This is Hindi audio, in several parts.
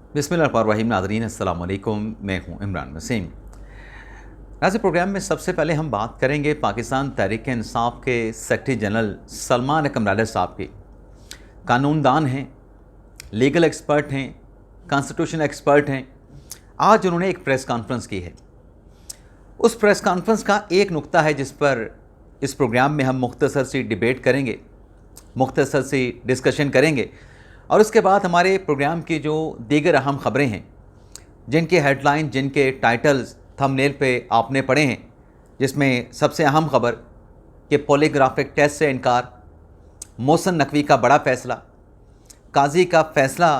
बिस्मिल्लाहिर्रहमानिर्रहीम। नाज़रीन अस्सलाम वालेकुम, मैं हूं इमरान वसीम। आज के प्रोग्राम में सबसे पहले हम बात करेंगे पाकिस्तान तहरीक-ए-इंसाफ के सेक्रेटरी जनरल सलमान अकरम लाडर साहब की। कानूनदान हैं, लीगल एक्सपर्ट हैं, कॉन्स्टिट्यूशन एक्सपर्ट हैं। आज उन्होंने एक प्रेस कॉन्फ्रेंस की है। उस प्रेस कॉन्फ्रेंस का एक नुक्ता है जिस पर इस प्रोग्राम में हम मुख्तसर सी डिबेट करेंगे, मुख्तसर सी डिस्कशन करेंगे और उसके बाद हमारे प्रोग्राम की जो दीगर अहम ख़बरें हैं, जिनके हेडलाइन, जिनके टाइटल्स थंबनेल पे आपने पढ़े हैं, जिसमें सबसे अहम ख़बर कि पॉलीग्राफिक टेस्ट से इनकार, मोहसिन नकवी का बड़ा फ़ैसला, काजी का फ़ैसला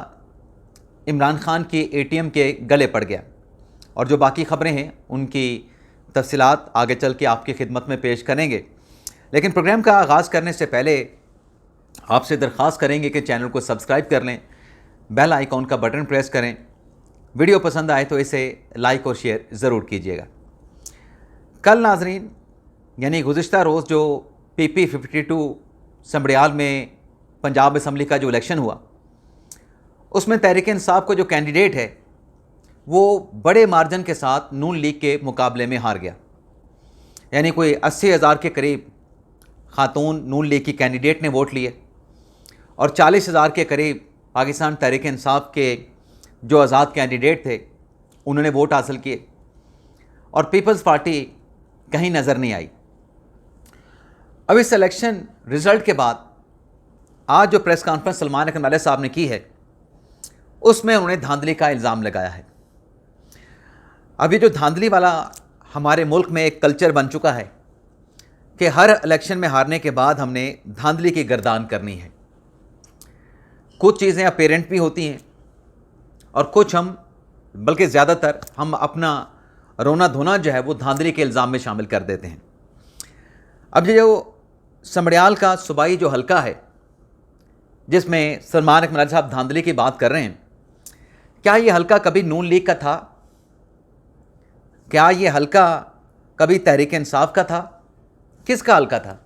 इमरान खान की एटीएम के गले पड़ गया और जो बाकी ख़बरें हैं उनकी तफसीलात आगे चल के आपकी खिदमत में पेश करेंगे। लेकिन प्रोग्राम का आगाज़ करने से पहले आपसे दरख्वास्त करेंगे कि चैनल को सब्सक्राइब कर लें, बेल आइकॉन का बटन प्रेस करें, वीडियो पसंद आए तो इसे लाइक और शेयर ज़रूर कीजिएगा। कल नाजरीन यानी गुज़िश्ता रोज़ जो PP 52 समड़ियाल में पंजाब असम्बली का जो इलेक्शन हुआ, उसमें तहरीक-ए-इंसाफ को जो कैंडिडेट है वो बड़े मार्जिन के साथ नून लीग के मुकाबले में हार गया। यानी कोई 80,000 के करीब खातून नून लीग की कैंडिडेट ने वोट लिए और 40,000 के करीब पाकिस्तान तहरीक-ए-इंसाफ के जो आज़ाद कैंडिडेट थे उन्होंने वोट हासिल किए और पीपल्स पार्टी कहीं नज़र नहीं आई। अब इस इलेक्शन रिज़ल्ट के बाद आज जो प्रेस कॉन्फ्रेंस सलमान अकरम लाडर साहब ने की है उसमें उन्होंने धांधली का इल्ज़ाम लगाया है। अब ये जो धांधली वाला हमारे मुल्क में एक कल्चर बन चुका है कि हर इलेक्शन में हारने के बाद हमने धांधली की गर्दान करनी है। कुछ चीज़ें अपेरेंट भी होती हैं और कुछ हम, बल्कि ज़्यादातर हम अपना रोना धोना जो है वो धांधली के इल्ज़ाम में शामिल कर देते हैं। अब ये जो समड़ियाल का सूबाई जो हलका है जिसमें सलमान अकरम लाडर साहब धांधली की बात कर रहे हैं, क्या ये हलका कभी नून लीग का था? क्या ये हलका कभी तहरीक-ए-इंसाफ का था? किसका हलका था?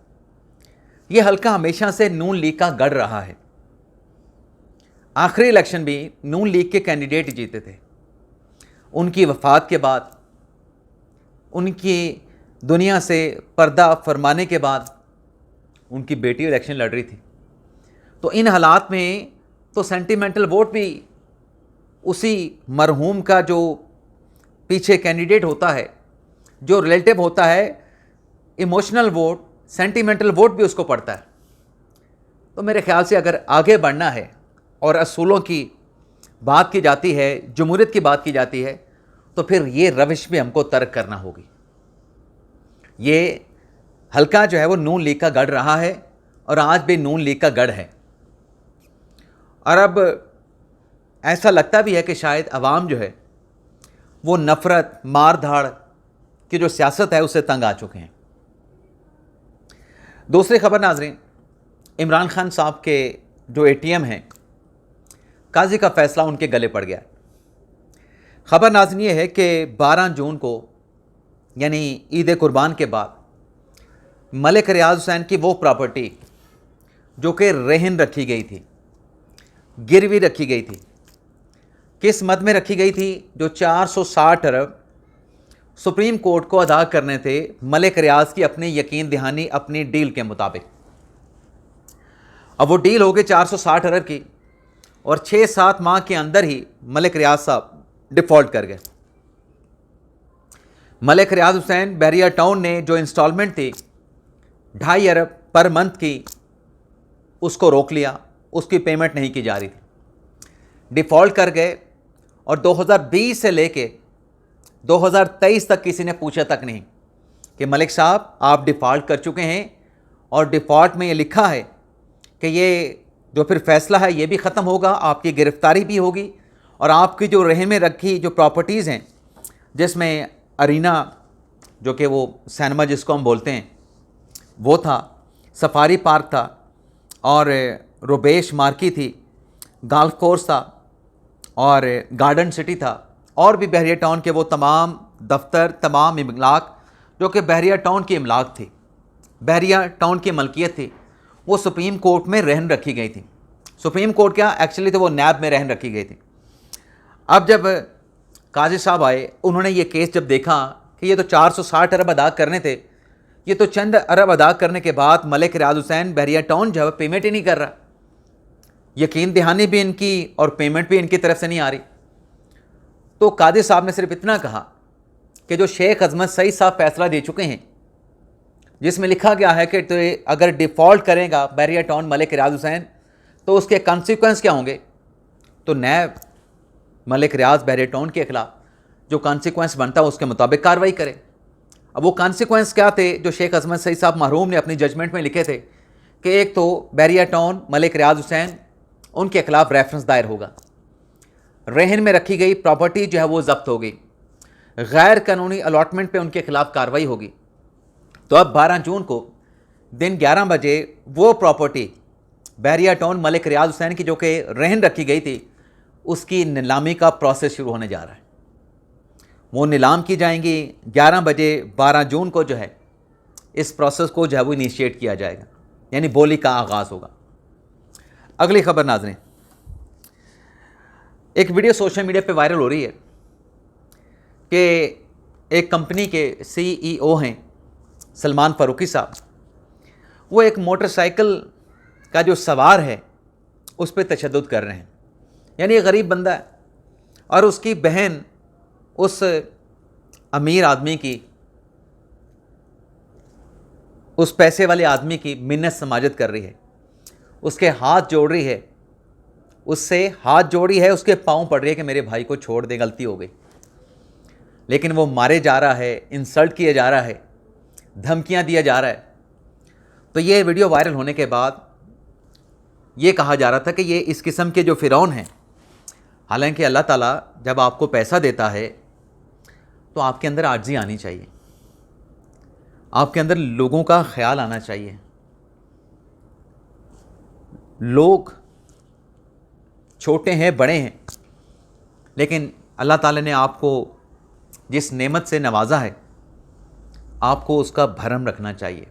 ये हलका हमेशा से नून लीग का गढ़ रहा है। आखिरी इलेक्शन भी नून लीग के कैंडिडेट जीते थे। उनकी वफ़ात के बाद, उनकी दुनिया से पर्दा फरमाने के बाद उनकी बेटी इलेक्शन लड़ रही थी। तो इन हालात में तो सेंटिमेंटल वोट भी उसी मरहूम का जो पीछे कैंडिडेट होता है, जो रिलेटिव होता है, इमोशनल वोट, सेंटिमेंटल वोट भी उसको पड़ता है। तो मेरे ख्याल से अगर आगे बढ़ना है और असूलों की बात की जाती है, जमहूरियत की बात की जाती है, तो फिर ये रविश भी हमको तर्क करना होगी। ये हलका जो है वो नून लीग का गढ़ रहा है और आज भी नून लीग का गढ़ है। और अब ऐसा लगता भी है कि शायद अवाम जो है वो नफ़रत, मार धाड़ की जो सियासत है उससे तंग आ चुके हैं। दूसरी खबर नाजरीन, इमरान खान साहब के जो ATM हैं, काजी का फ़ैसला उनके गले पड़ गया। ख़बर नाज़रीन ये है कि 12 जून को यानी ईद कुर्बान के बाद मलिक रियाज हुसैन की वो प्रॉपर्टी जो कि रहन रखी गई थी, गिरवी रखी गई थी, किस मद में रखी गई थी? जो 460 अरब सुप्रीम कोर्ट को अदा करने थे मलिक रियाज की अपनी यकीन दहानी, अपनी डील के मुताबिक। अब वो डील हो गई 460 अरब की और 6-7 माह के अंदर ही मलिक रियाज साहब डिफ़ॉल्ट कर गए। मलिक रियाज हुसैन बहरिया टाउन ने जो इंस्टॉलमेंट थी 2.5 अरब पर मंथ की, उसको रोक लिया, उसकी पेमेंट नहीं की जा रही थी, डिफ़ॉल्ट कर गए और 2020 से लेके 2023 तक किसी ने पूछा तक नहीं कि मलिक साहब आप डिफ़ॉल्ट कर चुके हैं। और डिफ़ॉल्ट में ये लिखा है कि ये जो फिर फ़ैसला है ये भी ख़त्म होगा, आपकी गिरफ़्तारी भी होगी और आपकी जो रहन में रखी जो प्रॉपर्टीज़ हैं, जिसमें अरीना जो कि वो सिनेमा जिसको हम बोलते हैं वो था, सफारी पार्क था और रुबेश मार्की थी, गोल्फ कोर्स था और गार्डन सिटी था और भी बहरिया टाउन के वो तमाम दफ्तर, तमाम इमलाक जो कि बहरिया टाउन की इमलाक थी, बहरिया टाउन की मलकियत थी, वो सुप्रीम कोर्ट में रहन रखी गई थी। सुप्रीम कोर्ट क्या, एक्चुअली तो वो नैब में रहन रखी गई थी। अब जब काजी साहब आए, उन्होंने ये केस जब देखा कि ये तो 460 अरब अदा करने थे, ये तो चंद अरब अदा करने के बाद मलिक रियाज हुसैन बहरिया टाउन जो है पेमेंट ही नहीं कर रहा, यकीन दहानी भी इनकी और पेमेंट भी इनकी तरफ से नहीं आ रही। तो काजी साहब ने सिर्फ इतना कहा कि जो शेख अजमत सईद साहब फैसला दे चुके हैं, जिसमें लिखा गया है कि तो अगर डिफ़ॉल्ट करेगा बहरिया टाउन मलिक रियाज हुसैन तो उसके कॉन्सिक्वेंस क्या होंगे, तो नैब मलिक रियाज बहरिया टाउन के खिलाफ जो कॉन्सिक्वेंस बनता है उसके मुताबिक कार्रवाई करे। अब वो कॉन्सिक्वेंस क्या थे जो शेख अजमत सईद साहब मरहूम ने अपनी जजमेंट में लिखे थे कि एक तो बहरिया टाउन मलिक रियाज हुसैन उनके खिलाफ रेफरेंस दायर होगा, रहन में रखी गई प्रॉपर्टी जो है वो जब्त होगी, गैर कानूनी अलॉटमेंट पे उनके खिलाफ कार्रवाई होगी। तो अब 12 जून को दिन 11 बजे वो प्रॉपर्टी बहरिया टाउन मलिक रियाज हुसैन की जो कि रहन रखी गई थी उसकी नीलामी का प्रोसेस शुरू होने जा रहा है। वो नीलाम की जाएंगी 11 बजे 12 जून को जो है इस प्रोसेस को जो है वो इनिशिएट किया जाएगा, यानी बोली का आगाज़ होगा। अगली खबर नाज़रीन, एक वीडियो सोशल मीडिया पे वायरल हो रही है कि एक कंपनी के CEO हैं सलमान फ़ारूकी साहब, वो एक मोटरसाइकिल का जो सवार है उस पर तशद्दुद कर रहे हैं। यानी एक गरीब बंदा है और उसकी बहन उस अमीर आदमी की, उस पैसे वाले आदमी की मिन्नत समाजत कर रही है, उसके हाथ जोड़ रही है, उससे हाथ जोड़ी है, उसके पाँव पड़ रही है कि मेरे भाई को छोड़ दे, गलती हो गई। लेकिन वो मारे जा रहा है, इंसल्ट किया जा रहा है, धमकियां दिया जा रहा है। तो ये वीडियो वायरल होने के बाद ये कहा जा रहा था कि ये इस किस्म के जो फ़िरौन हैं, हालांकि अल्लाह ताला जब आपको पैसा देता है तो आपके अंदर आजिज़ी आनी चाहिए, आपके अंदर लोगों का ख्याल आना चाहिए। लोग छोटे हैं बड़े हैं, लेकिन अल्लाह ताला ने आपको जिस नेमत से नवाजा है आपको उसका भरम रखना चाहिए,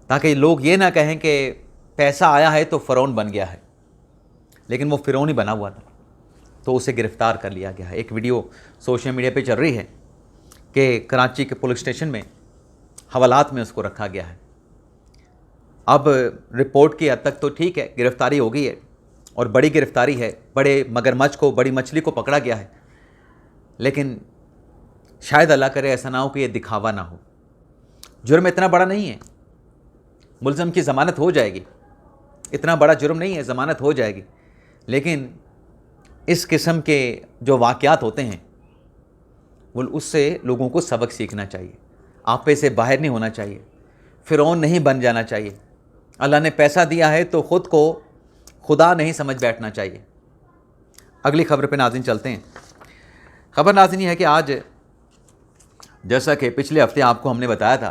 ताकि लोग ये ना कहें कि पैसा आया है तो फ़िरौन बन गया है, लेकिन वो फ़िरौन ही बना हुआ था, तो उसे गिरफ़्तार कर लिया गया है। एक वीडियो सोशल मीडिया पे चल रही है कि कराची के पुलिस स्टेशन में हवालात में उसको रखा गया है। अब रिपोर्ट की हद तक तो ठीक है, गिरफ़्तारी हो गई है और बड़ी गिरफ़्तारी है, बड़े मगरमच्छ को, बड़ी मछली को पकड़ा गया है, लेकिन शायद अल्लाह करे ऐसा ना हो कि ये दिखावा ना हो। जुर्म इतना बड़ा नहीं है, मुल्ज़म की ज़मानत हो जाएगी, इतना बड़ा जुर्म नहीं है, ज़मानत हो जाएगी, लेकिन इस किस्म के जो वाक़यात होते हैं वो उससे लोगों को सबक सीखना चाहिए, आपे से बाहर नहीं होना चाहिए, फ़िरौन नहीं बन जाना चाहिए। अल्लाह ने पैसा दिया है तो ख़ुद को खुदा नहीं समझ बैठना चाहिए। अगली खबर पे नाज़रीन चलते हैं। खबर नाज़रीन ये है कि आज जैसा कि पिछले हफ्ते आपको हमने बताया था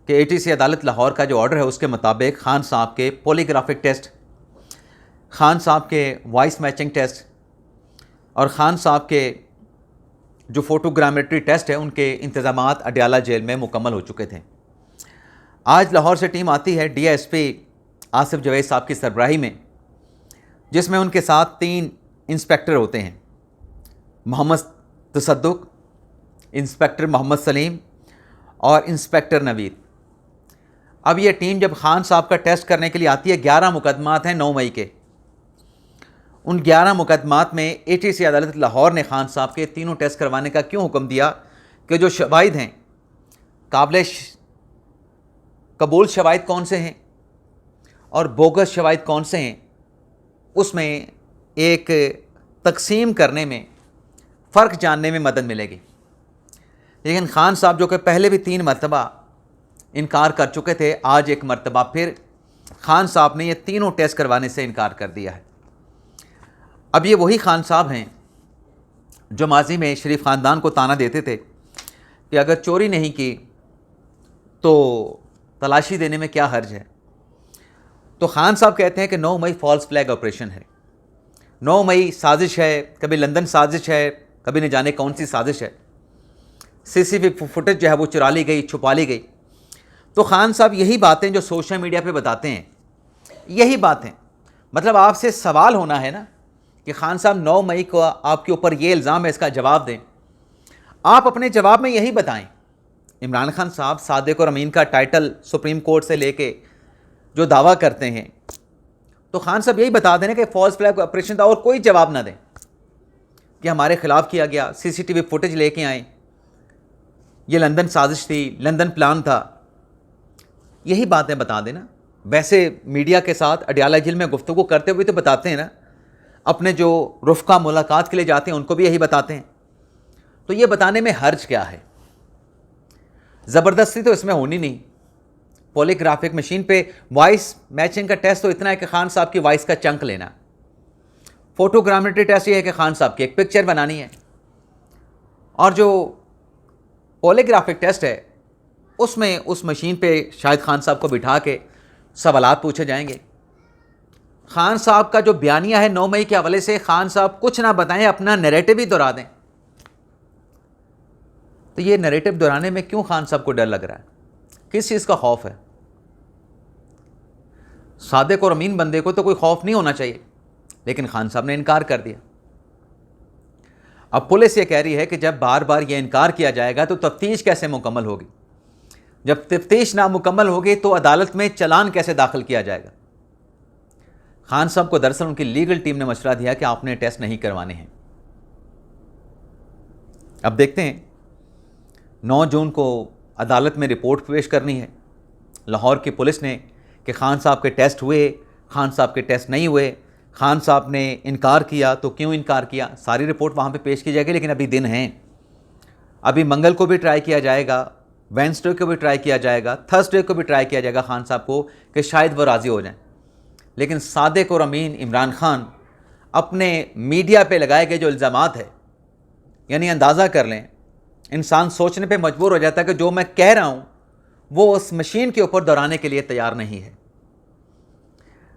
कि ATC अदालत लाहौर का जो ऑर्डर है उसके मुताबिक खान साहब के पॉलीग्राफिक टेस्ट, खान साहब के वॉइस मैचिंग टेस्ट और खान साहब के जो फ़ोटोग्रामेट्री टेस्ट है उनके इंतज़ामात अडयाला जेल में मुकम्मल हो चुके थे। आज लाहौर से टीम आती है DSP आसिफ जवेद साहब की सरबराही में, जिसमें उनके साथ 3 इंस्पेक्टर होते हैं, मोहम्मद तसद्दुक, इंस्पेक्टर मोहम्मद सलीम और इंस्पेक्टर नवीद। अब ये टीम जब खान साहब का टेस्ट करने के लिए आती है, 11 मुकदमात हैं 9 मई के। उन 11 मुकदमात में ATC अदालत लाहौर ने खान साहब के तीनों टेस्ट करवाने का क्यों हुक्म दिया कि जो शवाहिद हैं, काबिल कबूल शवाहिद कौन से हैं और बोगस शवाहिद कौन से हैं, उसमें एक तकसीम करने में, फ़र्क जानने में मदद मिलेगी। लेकिन खान साहब जो कि पहले भी 3 मरतबा इनकार कर चुके थे, आज एक मरतबा फिर खान साहब ने ये तीनों टेस्ट करवाने से इनकार कर दिया है। अब ये वही खान साहब हैं जो माजी में शरीफ ख़ानदान को ताना देते थे कि अगर चोरी नहीं की तो तलाशी देने में क्या हर्ज है। तो खान साहब कहते हैं कि 9 मई फॉल्स फ्लैग ऑपरेशन है, 9 मई साजिश है, कभी लंदन साजिश है, कभी न जाने कौन सी साजिश है, CCTV फुटेज जो है वो चुरा ली गई, छुपा ली गई। तो खान साहब यही बातें जो सोशल मीडिया पे बताते हैं, यही बातें, मतलब आपसे सवाल होना है ना कि खान साहब 9 मई को आपके ऊपर ये इल्ज़ाम है, इसका जवाब दें। आप अपने जवाब में यही बताएं, इमरान खान साहब सादिक और अमीन का टाइटल सुप्रीम कोर्ट से लेके जो दावा करते हैं, तो खान साहब यही बता देना कि फॉल्स फ्लैग ऑपरेशन था, और कोई जवाब ना दें कि हमारे खिलाफ किया गया, सीसीटीवी फुटेज लेके आए, ये लंदन साजिश थी, लंदन प्लान था, यही बातें बता देना। वैसे मीडिया के साथ अडयाला जेल में गुफ्तगू करते हुए तो बताते हैं ना, अपने जो रुफ़का मुलाकात के लिए जाते हैं उनको भी यही बताते हैं। तो ये बताने में हर्ज क्या है? ज़बरदस्ती तो इसमें होनी नहीं। पॉलीग्राफिक मशीन पे वॉइस मैचिंग का टेस्ट तो इतना है कि खान साहब की वॉइस का चंक लेना। फोटोग्रामेट्री टेस्ट ये है कि खान साहब की एक पिक्चर बनानी है, और जो पॉलीग्राफिक टेस्ट है उसमें उस मशीन पे शायद खान साहब को बिठा के सवालात पूछे जाएंगे। खान साहब का जो बयानिया है 9 मई के हवाले से, खान साहब कुछ ना बताएं, अपना नैरेटिव ही दोहरा दें। तो ये नैरेटिव दोहराने में क्यों खान साहब को डर लग रहा है? किस चीज़ का खौफ है? सादिक और अमीन बंदे को तो कोई खौफ नहीं होना चाहिए, लेकिन खान साहब ने इनकार कर दिया। अब पुलिस ये कह रही है कि जब बार बार ये इनकार किया जाएगा तो तफ्तीश कैसे मुकम्मल होगी? जब तफ्तीश नामुकम्मल होगी तो अदालत में चलान कैसे दाखिल किया जाएगा? खान साहब को दरअसल उनकी लीगल टीम ने मशवरा दिया कि आपने टेस्ट नहीं करवाने हैं। अब देखते हैं, 9 जून को अदालत में रिपोर्ट पेश करनी है लाहौर की पुलिस ने कि खान साहब के टेस्ट हुए, खान साहब के टेस्ट नहीं हुए, खान साहब ने इनकार किया तो क्यों इनकार किया, सारी रिपोर्ट वहाँ पे पेश की जाएगी। लेकिन अभी दिन हैं, अभी मंगल को भी ट्राई किया जाएगा, वेंसडे को भी ट्राई किया जाएगा, थर्सडे को भी ट्राई किया जाएगा खान साहब को कि शायद वो राज़ी हो जाएं। लेकिन सादिक और अमीन, इमरान खान अपने मीडिया पे लगाए गए जो इल्ज़ामात है, यानी अंदाज़ा कर लें, इंसान सोचने पे मजबूर हो जाता है कि जो मैं कह रहा हूँ वो उस मशीन के ऊपर दोहराने के लिए तैयार नहीं है।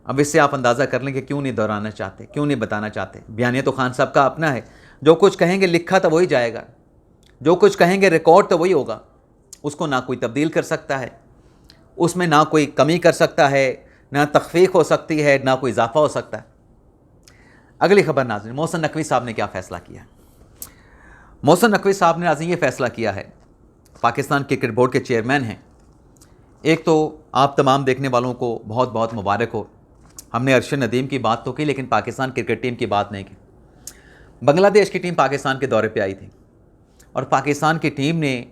अब इससे आप अंदाज़ा कर लें कि क्यों नहीं दोहराना चाहते, क्यों नहीं बताना चाहते। बयानिया तो खान साहब का अपना है, जो कुछ कहेंगे लिखा तो वही जाएगा, जो कुछ कहेंगे रिकॉर्ड तो वही होगा, उसको ना कोई तब्दील कर सकता है, उसमें ना कोई कमी कर सकता है, ना तख्फीफ हो सकती है, ना कोई इजाफा हो सकता है। अगली खबर नाज़रीन, मोहसिन नकवी साहब ने क्या फ़ैसला किया? मोहसिन नकवी साहब ने नाज़रीन ये फ़ैसला किया है, पाकिस्तान क्रिकेट बोर्ड के चेयरमैन हैं। एक तो आप तमाम देखने वालों को बहुत बहुत मुबारक हो, हमने अरशद नदीम की बात तो की लेकिन पाकिस्तान क्रिकेट टीम की बात नहीं की। बांग्लादेश की टीम पाकिस्तान के दौरे पे आई थी और पाकिस्तान की टीम ने,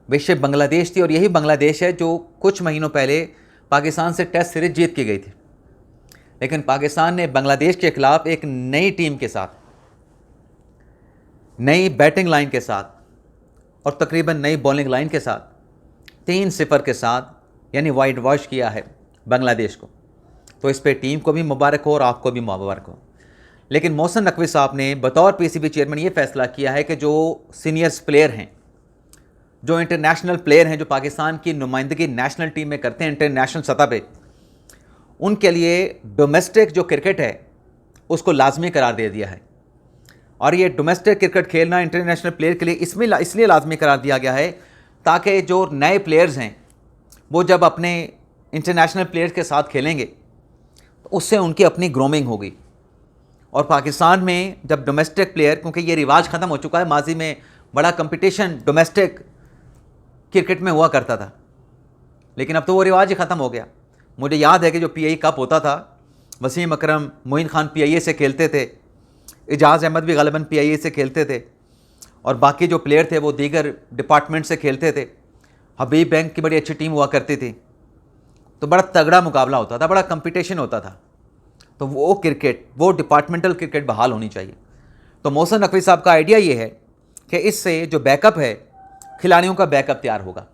बेशक बांग्लादेश थी और यही बांग्लादेश है जो कुछ महीनों पहले पाकिस्तान से टेस्ट सीरीज जीत के गई थी, लेकिन पाकिस्तान ने बांग्लादेश के ख़िलाफ़ एक नई टीम के साथ, नई बैटिंग लाइन के साथ और तकरीबन नई बॉलिंग लाइन के साथ 3-0 के साथ यानी वाइट वॉश किया है बांग्लादेश को। तो इस पे टीम को भी मुबारक हो और आपको भी मुबारक हो। लेकिन मोहसिन नकवी साहब ने बतौर पीसीबी चेयरमैन ये फ़ैसला किया है कि जो सीनियर्स प्लेयर हैं, जो इंटरनेशनल प्लेयर हैं, जो पाकिस्तान की नुमाइंदगी नेशनल टीम में करते हैं इंटरनेशनल सतह पे, उनके लिए डोमेस्टिक जो क्रिकेट है उसको लाजमी करार दे दिया है। और ये डोमेस्टिक क्रिकेट खेलना इंटरनेशनल प्लेयर के लिए इसलिए लाजमी करार दिया गया है ताकि जो नए प्लेयर्स हैं वो जब अपने इंटरनेशनल प्लेयर्स के साथ खेलेंगे तो उससे उनकी अपनी ग्रूमिंग होगी। और पाकिस्तान में जब डोमेस्टिक प्लेयर, क्योंकि ये रिवाज ख़त्म हो चुका है, माजी में बड़ा कंपटीशन डोमेस्टिक क्रिकेट में हुआ करता था, लेकिन अब तो वो रिवाज ही ख़त्म हो गया। मुझे याद है कि जो पीआई कप होता था, वसीम अकरम, मोइन खान पीआईए से खेलते थे, एजाज़ अहमद भी ग़ालिबन पीआईए से खेलते थे और बाकी जो प्लेयर थे वो दीगर डिपार्टमेंट से खेलते थे। हबीब बैंक की बड़ी अच्छी टीम हुआ करती थी, तो बड़ा तगड़ा मुकाबला होता था, बड़ा कंपटीशन होता था। तो वो क्रिकेट, वो डिपार्टमेंटल क्रिकेट बहाल होनी चाहिए। तो मोहसिन नकवी साहब का आइडिया ये है कि इससे जो बैकअप है, खिलाड़ियों का बैकअप तैयार होगा।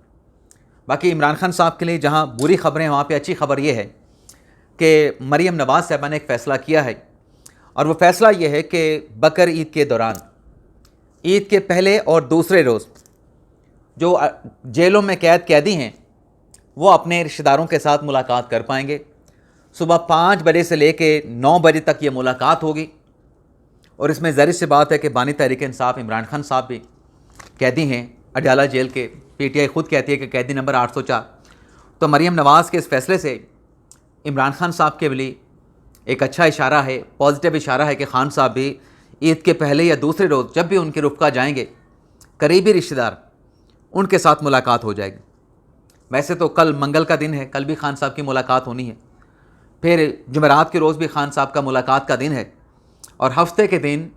बाकी इमरान खान साहब के लिए जहाँ बुरी खबरें हैं, वहाँ पे अच्छी खबर ये है कि मरियम नवाज़ साहबा ने एक फ़ैसला किया है, और वो फ़ैसला ये है कि बकर ईद के दौरान, ईद के पहले और दूसरे रोज़ जो जेलों में कैदी हैं वो अपने रिश्तेदारों के साथ मुलाकात कर पाएंगे। सुबह 5 बजे से लेके 9 बजे तक ये मुलाकात होगी। और इसमें ज़ाहिर सी बात है कि बानी तहरीक इंसाफ इमरान खान साहब भी कैदी हैं अडयाला जेल के। पीटीआई ख़ुद कहती है कि कैदी नंबर 804। तो मरियम नवाज़ के इस फैसले से इमरान खान साहब के लिए एक अच्छा इशारा है, पॉजिटिव इशारा है कि खान साहब भी ईद के पहले या दूसरे रोज़ जब भी उनके रुफ़का जाएंगे, करीबी रिश्तेदार, उनके साथ मुलाकात हो जाएगी। वैसे तो कल मंगल का दिन है, कल भी खान साहब की मुलाकात होनी है, फिर जुमेरात के रोज़ भी खान साहब का मुलाकात का दिन है, और हफ्ते के दिन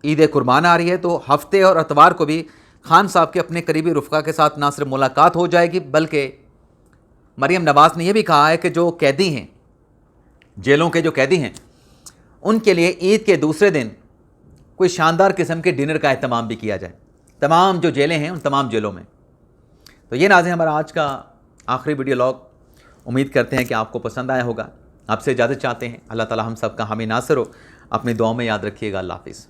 ईद कुर्बान आ रही है, तो हफ्ते और इतवार को भी खान साहब के अपने करीबी रुफ़का के साथ ना सिर्फ मुलाकात हो जाएगी, बल्कि मरीम नवाज़ ने यह भी कहा है कि जो कैदी हैं, जेलों के जो कैदी हैं, उनके लिए ईद के दूसरे दिन कोई शानदार किस्म के डिनर का एहतमाम भी किया जाए, तमाम जो जेलें हैं उन तमाम जेलों में। तो ये नाज़रीन हमारा आज का आखिरी वीडियो लॉग, उम्मीद करते हैं कि आपको पसंद आया होगा। आपसे इजाज़त चाहते हैं। अल्लाह ताला हम सब का हामी नासिर हो। अपनी दुआओं में याद रखिएगा। अल्लाह हाफ़िज़।